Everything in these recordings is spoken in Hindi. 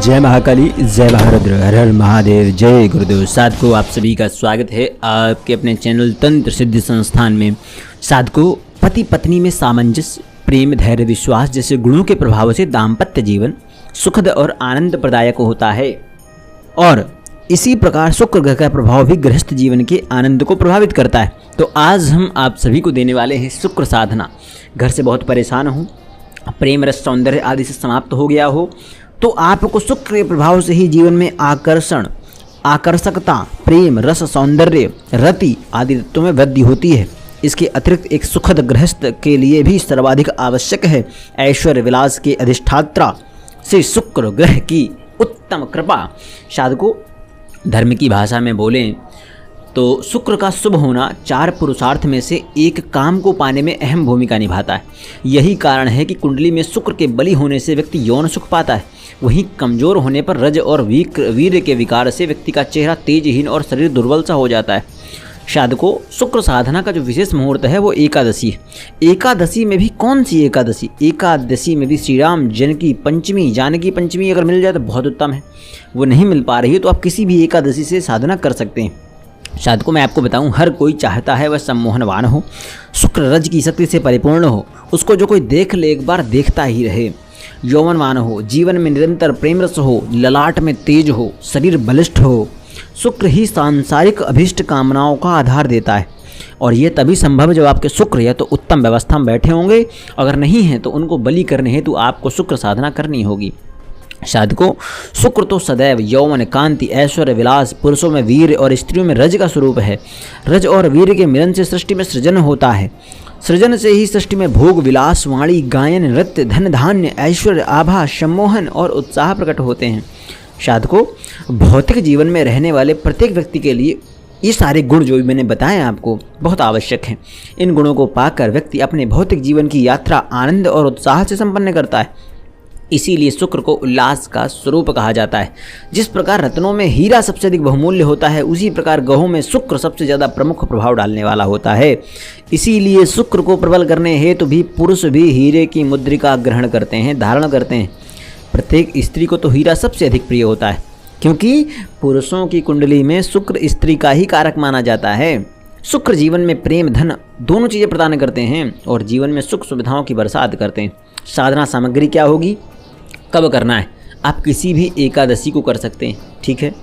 जय महाकाली, जय महारुद्र, हर हर महादेव, जय गुरुदेव। साधकों, आप सभी का स्वागत है आपके अपने चैनल तंत्र सिद्धि संस्थान में। साधकों, पति पत्नी में सामंजस्य, प्रेम, धैर्य, विश्वास जैसे गुणों के प्रभाव से दाम्पत्य जीवन सुखद और आनंद प्रदायक होता है और इसी प्रकार शुक्र ग्रह का प्रभाव भी गृहस्थ जीवन के आनंद को प्रभावित करता है। तो आज हम आप सभी को देने वाले हैं शुक्र साधना। घर से बहुत परेशान हो, प्रेम रस सौंदर्य आदि से समाप्त हो गया हो, तो आपको शुक्र के प्रभाव से ही जीवन में आकर्षण, आकर्षकता, प्रेम रस सौंदर्य, रति आदि तत्वों में वृद्धि होती है। इसके अतिरिक्त एक सुखद गृहस्थ के लिए भी सर्वाधिक आवश्यक है ऐश्वर्य विलास के अधिष्ठात्रा से शुक्र ग्रह की उत्तम कृपा। साधकों, धर्म की भाषा में बोलें तो शुक्र का शुभ होना 4 पुरुषार्थ में से एक काम को पाने में अहम भूमिका निभाता है। यही कारण है कि कुंडली में शुक्र के बली होने से व्यक्ति यौन सुख पाता है। वहीं कमजोर होने पर रज और वीर्य के विकार से व्यक्ति का चेहरा तेजहीन और शरीर दुर्बल सा हो जाता है। साधकों, शुक्र साधना का जो विशेष मुहूर्त है वो एकादशी है। एकादशी में भी कौन सी एकादशी? एकादशी में भी श्री राम जानकी पंचमी अगर मिल जाए तो बहुत उत्तम है। वो नहीं मिल पा रही है तो आप किसी भी एकादशी से साधना कर सकते हैं। साधकों, मैं आपको बताऊं, हर कोई चाहता है वह सम्मोहनवान हो, शुक्र रज की शक्ति से परिपूर्ण हो, उसको जो कोई देख ले एक बार देखता ही रहे, यौवनवान हो, जीवन में निरंतर प्रेम रस हो, ललाट में तेज हो, शरीर बलिष्ठ हो। शुक्र ही सांसारिक अभीष्ट कामनाओं का आधार देता है और ये तभी संभव है जब आपके शुक्र या तो उत्तम व्यवस्था में बैठे होंगे, अगर नहीं है तो उनको बलि करने हेतु आपको शुक्र साधना करनी होगी। साधकों, शुक्र तो सदैव यौवन, कांति, ऐश्वर्य, विलास, पुरुषों में वीर और स्त्रियों में रज का स्वरूप है। रज और वीर के मिलन से सृष्टि में सृजन होता है। सृजन से ही सृष्टि में भोग, विलास, वाणी, गायन, नृत्य, धन धान्य, ऐश्वर्य, आभा, सम्मोहन और उत्साह प्रकट होते हैं। साधकों, भौतिक जीवन में रहने वाले प्रत्येक व्यक्ति के लिए ये सारे गुण जो भी मैंने बताए आपको बहुत आवश्यक हैं। इन गुणों को पाकर व्यक्ति अपने भौतिक जीवन की यात्रा आनंद और उत्साह से संपन्न करता है। इसीलिए शुक्र को उल्लास का स्वरूप कहा जाता है। जिस प्रकार रत्नों में हीरा सबसे अधिक बहुमूल्य होता है, उसी प्रकार ग्रहों में शुक्र सबसे ज़्यादा प्रमुख प्रभाव डालने वाला होता है। इसीलिए शुक्र को प्रबल करने हेतु भी पुरुष भी हीरे की मुद्रिका ग्रहण करते हैं, धारण करते हैं। प्रत्येक स्त्री को तो हीरा सबसे अधिक प्रिय होता है, क्योंकि पुरुषों की कुंडली में शुक्र स्त्री का ही कारक माना जाता है। शुक्र जीवन में प्रेम, धन दोनों चीज़ें प्रदान करते हैं और जीवन में सुख सुविधाओं की बरसात करते हैं। साधना सामग्री क्या होगी, कब करना है? आप किसी भी एकादशी को कर सकते हैं, ठीक है,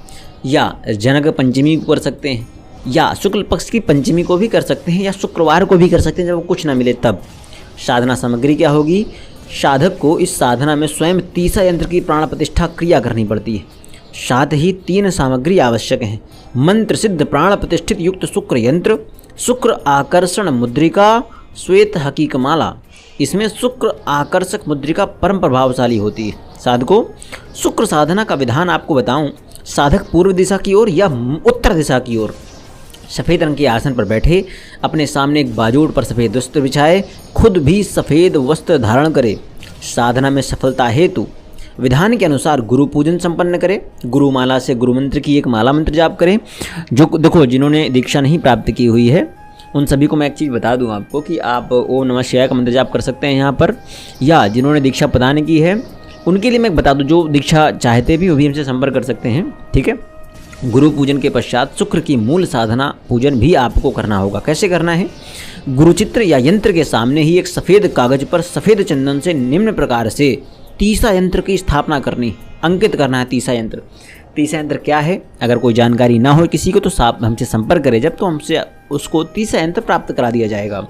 या जनक पंचमी को कर सकते हैं, या शुक्ल पक्ष की पंचमी को भी कर सकते हैं, या शुक्रवार को भी कर सकते हैं जब कुछ ना मिले तब। साधना सामग्री क्या होगी? साधक को इस साधना में स्वयं तीसरा यंत्र की प्राण प्रतिष्ठा क्रिया करनी पड़ती है। साथ ही 3 सामग्री आवश्यक हैं: मंत्र सिद्ध प्राण प्रतिष्ठित युक्त शुक्र यंत्र, शुक्र आकर्षण मुद्रिका, श्वेत हकीक माला। इसमें शुक्र आकर्षक मुद्रिका परम प्रभावशाली होती है। साधकों, शुक्र साधना का विधान आपको बताऊं, साधक पूर्व दिशा की ओर या उत्तर दिशा की ओर सफ़ेद रंग के आसन पर बैठे, अपने सामने एक बाजूड़ पर सफ़ेद वस्त्र बिछाए, खुद भी सफ़ेद वस्त्र धारण करे। साधना में सफलता हेतु विधान के अनुसार गुरु पूजन संपन्न करे। गुरु माला से गुरु मंत्र की एक माला मंत्र जाप करें। जो देखो, जिन्होंने दीक्षा नहीं प्राप्त की हुई है उन सभी को मैं एक चीज़ बता दूं आपको कि आप ओम नमः शिवाय का मंत्र जाप कर सकते हैं यहाँ पर, या जिन्होंने दीक्षा प्रदान की है उनके लिए मैं बता दूं, जो दीक्षा चाहते भी वो भी हमसे संपर्क कर सकते हैं, ठीक है। गुरु पूजन के पश्चात शुक्र की मूल साधना पूजन भी आपको करना होगा। कैसे करना है? गुरुचित्र या यंत्र के सामने ही एक सफ़ेद कागज पर सफ़ेद चंदन से निम्न प्रकार से तीसरा यंत्र की स्थापना करनी, अंकित करना है तीसरा यंत्र। तीसरा यंत्र क्या है? अगर कोई जानकारी ना हो किसी को तो हमसे संपर्क करें, जब तो हमसे उसको तीसरा यंत्र प्राप्त करा दिया जाएगा।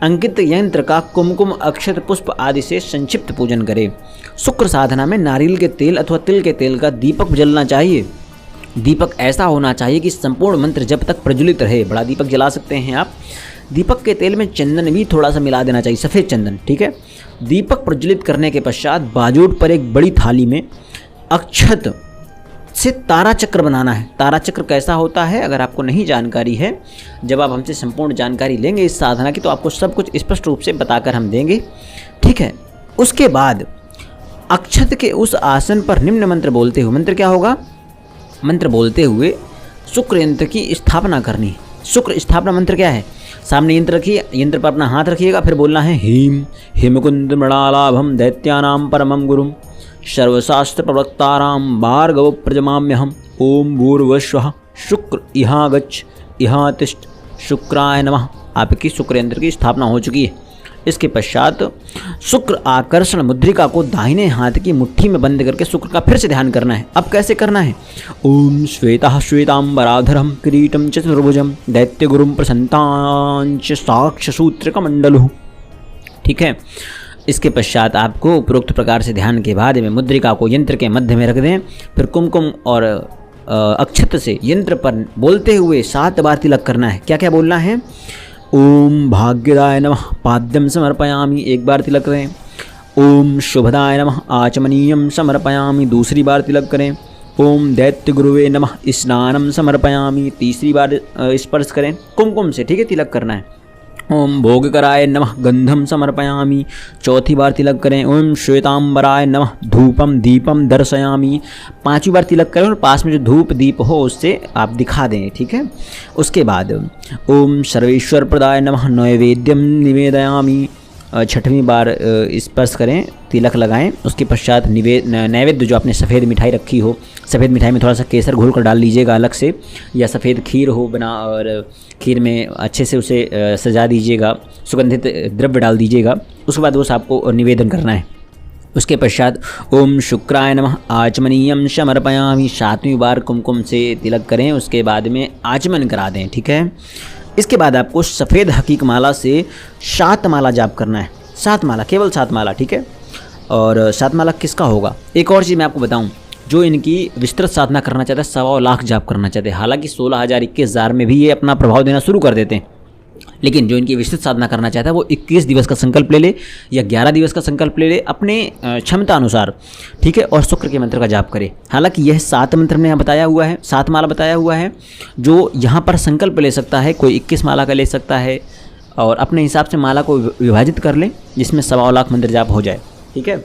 अंकित यंत्र का कुमकुम, अक्षत, पुष्प आदि से संक्षिप्त पूजन करें। शुक्र साधना में नारियल के तेल अथवा तिल के तेल का दीपक जलना चाहिए। दीपक ऐसा होना चाहिए कि संपूर्ण मंत्र जब तक प्रज्वलित रहे। बड़ा दीपक जला सकते हैं आप। दीपक के तेल में चंदन भी थोड़ा सा मिला देना चाहिए, सफ़ेद चंदन, ठीक है। दीपक प्रज्वलित करने के पश्चात बाजूड़ पर एक बड़ी थाली में अक्षत से तारा चक्र बनाना है। तारा चक्र कैसा होता है अगर आपको नहीं जानकारी है, जब आप हमसे संपूर्ण जानकारी लेंगे इस साधना की तो आपको सब कुछ स्पष्ट रूप से बताकर हम देंगे, ठीक है। उसके बाद अक्षत के उस आसन पर निम्न मंत्र बोलते हुए, मंत्र क्या होगा? मंत्र बोलते हुए शुक्र यंत्र की स्थापना करनी है। शुक्र स्थापना मंत्र क्या है? सामने यंत्र रखिए, यंत्र पर अपना हाथ रखिएगा, फिर बोलना है हीम हिमकुंद मृणालाभम दैत्यानाम परमम गुरुम सर्वशास्त्र प्रवक्ताराम भार्गव प्रजमाम्यहम। ओम भूर्भुवस्वः शुक्र इहागच्छ इहातिष्ठ शुक्राय नमः। आपकी शुक्र यंत्र की स्थापना हो चुकी है। इसके पश्चात शुक्र आकर्षण मुद्रिका को दाहिने हाथ की मुट्ठी में बंद करके शुक्र का फिर से ध्यान करना है। अब कैसे करना है? ओम श्वेता श्वेतांबराधरम किरीटम चतुर्भुजम दैत्य गुरुम प्रसन्तांच साक्ष सूत्र का मंडलु। ठीक है। इसके पश्चात आपको उपरोक्त प्रकार से ध्यान के बाद में मुद्रिका को यंत्र के मध्य में रख दें। फिर कुमकुम और अक्षत से यंत्र पर बोलते हुए 7 बार तिलक करना है। क्या क्या बोलना है? ओम भाग्यदाय नमः पाद्यम समर्पयामि, 1 बार तिलक करें। ओम शुभदाय नमः आचमनीयम समर्पयामि, 2री बार तिलक करें। ओम दैत्य गुरुवे नमः स्नानम समर्पयामि, 3री बार स्पर्श करें कुमकुम से। ठीक है, तिलक करना है। ओम भोगकराय नमः गंधम समर्पयामि, 4थी बार तिलक करें। ओम श्वेतांबराय नमः धूपम दीपम दर्शयामि, 5वीं बार तिलक करें और पास में जो धूप दीप हो उससे आप दिखा दें। ठीक है। उसके बाद ओम सर्वेश्वर प्रदाय नमः नैवेद्यम निवेदयामि, 6वीं बार स्पर्श करें, तिलक लगाएं। उसके पश्चात नैवेद्य जो आपने सफ़ेद मिठाई रखी हो, सफ़ेद मिठाई में थोड़ा सा केसर घोल कर डाल लीजिएगा अलग से, या सफ़ेद खीर हो बना, और खीर में अच्छे से उसे सजा दीजिएगा, सुगंधित द्रव्य डाल दीजिएगा। उसके बाद उस आपको निवेदन करना है। उसके पश्चात ओम शुक्राय नमः आचमनीयम समर्पयामि, 7वीं बार कुमकुम से तिलक करें। उसके बाद में आचमन करा दें। ठीक है। इसके बाद आपको सफ़ेद हकीक माला से 7 माला जाप करना है। 7 माला, केवल 7 माला। ठीक है। और 7 माला किसका होगा? एक और चीज़ मैं आपको बताऊं, जो इनकी विस्तृत साधना करना चाहते हैं, 1.25 लाख जाप करना चाहते हैं। हालांकि 16,000-21,000 में भी ये अपना प्रभाव देना शुरू कर देते हैं, लेकिन जो इनकी विस्तृत साधना करना चाहता है वो 21 दिवस का संकल्प ले ले या 11 दिवस का संकल्प ले ले अपने क्षमता अनुसार। ठीक है। और शुक्र के मंत्र का जाप करे। हालांकि यह 7 मंत्र में यहाँ बताया हुआ है, 7 माला बताया हुआ है। जो यहाँ पर संकल्प ले सकता है, कोई 21 माला का ले सकता है और अपने हिसाब से माला को विभाजित कर ले, जिसमें 1.25 लाख मंत्र जाप हो जाए। ठीक है।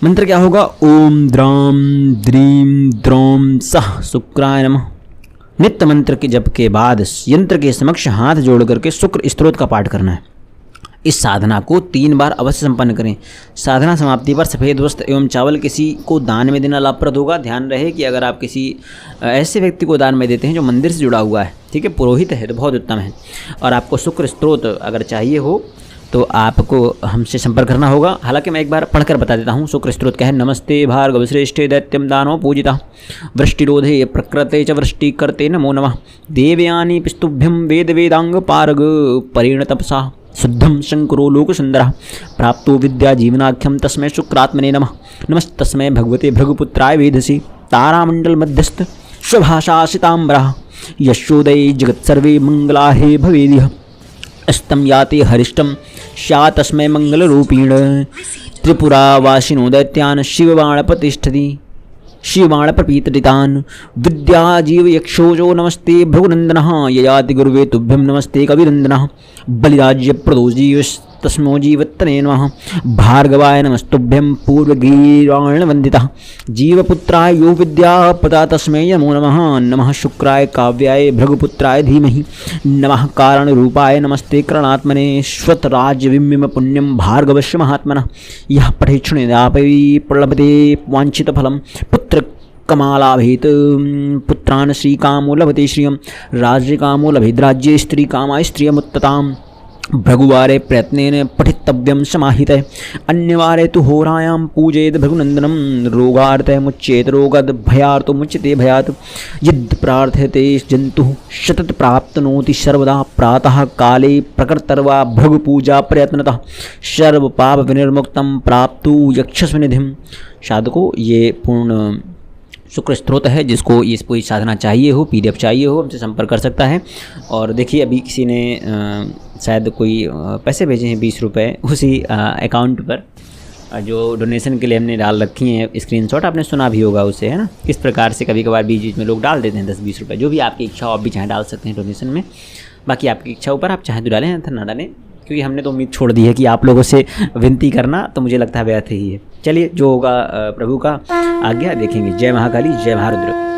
मंत्र क्या होगा? ओम द्राम द्रीम द्रोम सह शुक्राय नमः। नित्य मंत्र के जप के बाद यंत्र के समक्ष हाथ जोड़ करके शुक्र स्तोत्र का पाठ करना है। इस साधना को 3 बार अवश्य संपन्न करें। साधना समाप्ति पर सफ़ेद वस्त्र एवं चावल किसी को दान में देना लाभप्रद होगा। ध्यान रहे कि अगर आप किसी ऐसे व्यक्ति को दान में देते हैं जो मंदिर से जुड़ा हुआ है, ठीक है, पुरोहित है, तो बहुत उत्तम है। और आपको शुक्र स्तोत्र अगर चाहिए हो तो आपको हमसे संपर्क करना होगा। हालांकि मैं एक बार पढ़कर बता देता हूँ। शुक्र स्तोत्र क्या है? नमस्ते भार्गव श्रेष्ठे दैत्यम दानो पूजिता वृष्टिरोधे प्रकृते च वृष्टि करते नमो नमः देवयानी पिस्तुभ्यम वेद वेदांग पारग परिण तपसा शुद्धम शंकरो लोक सुंदरः प्राप्तो विद्या जीवनाख्यम तस्मै शुक्रात्मने नमः नमस्तस्मै भगवते भृगुपुत्राय वेदसी तारामंडल मध्यस्थ स्वभाषासिताम्बरः यशोदये जगत्सर्वे मंगलाहे भवेदिह अस्तम याते हरिष्टम स्या तस्मै मंगलरूपीण त्रिपुरावासिनो दैत्यान् शिवबाण प्रतिष्ठति शिवबाण प्रपीतरितान् विद्याजीव यक्षोजो नमस्ते भृगुनंदनः ययाति गुरुवे तुभ्यं नमस्ते कविरंदनः बलिराज्य प्रदो जीव तस्मो जीवत्तने नमः भार्गवाय नमस्तुभ्यं पूर्वगीराण वंदितः जीवपुत्राय यो विद्या पता तस्मै नमो नमः नमः शुक्राय काव्याय भृगुपुत्राय धीमहि नमः कारण रूपाय नमस्ते करणात्मने स्वतराज्य विम्यम पुण्यम भार्गवस्य महात्मनः यः पठेक्षुणिदापै प्रलभते वाञ्छितफलं पुत्र कमालाभेत पुत्रान् श्रीकामो लभते श्रियं राज्यकामो लभेद्राज्ये स्त्रीकामाय स्त्रियमुत्तताम् भृगुवारे प्रयत्नेन पठितव्यं समाहितः अन्यवारे तु होरायां पूजेत भृगुनंदनं रोगार्तः मुच्येत रोगात् भयार्तो मुच्यते भयात् यद् प्रार्थयते जन्तुः शतत प्राप्नोति सर्वदा प्रातः काले प्रकर्तर्वा भृगुपूजा प्रयत्नतः सर्व पाप विनिर्मुक्तं प्राप्तु यक्षस्वनिधिं। साधको ये पूर्ण शुक्र स्तोत्र है। जिसको ये पूरी साधना चाहिए हो, PDF चाहिए हो, हमसे संपर्क कर सकता है। और देखिए अभी किसी ने शायद कोई पैसे भेजे हैं 20 रुपये उसी अकाउंट पर, जो डोनेशन के लिए हमने डाल रखी हैं स्क्रीनशॉट, आपने सुना भी होगा उसे, है ना। किस प्रकार से कभी कभार बीच में लोग डाल देते हैं 10-20 रुपये। जो भी आपकी इच्छा हो आप भी चाहे डाल सकते हैं डोनेशन में। बाकी आपकी इच्छा ऊपर, आप चाहें तो डालें या ना डालें, क्योंकि हमने तो उम्मीद छोड़ दी है कि आप लोगों से विनती करना तो मुझे लगता है व्यर्थ ही है। चलिए जो होगा प्रभु का आज्ञा देखेंगे। जय महाकाली, जय महारुद्र।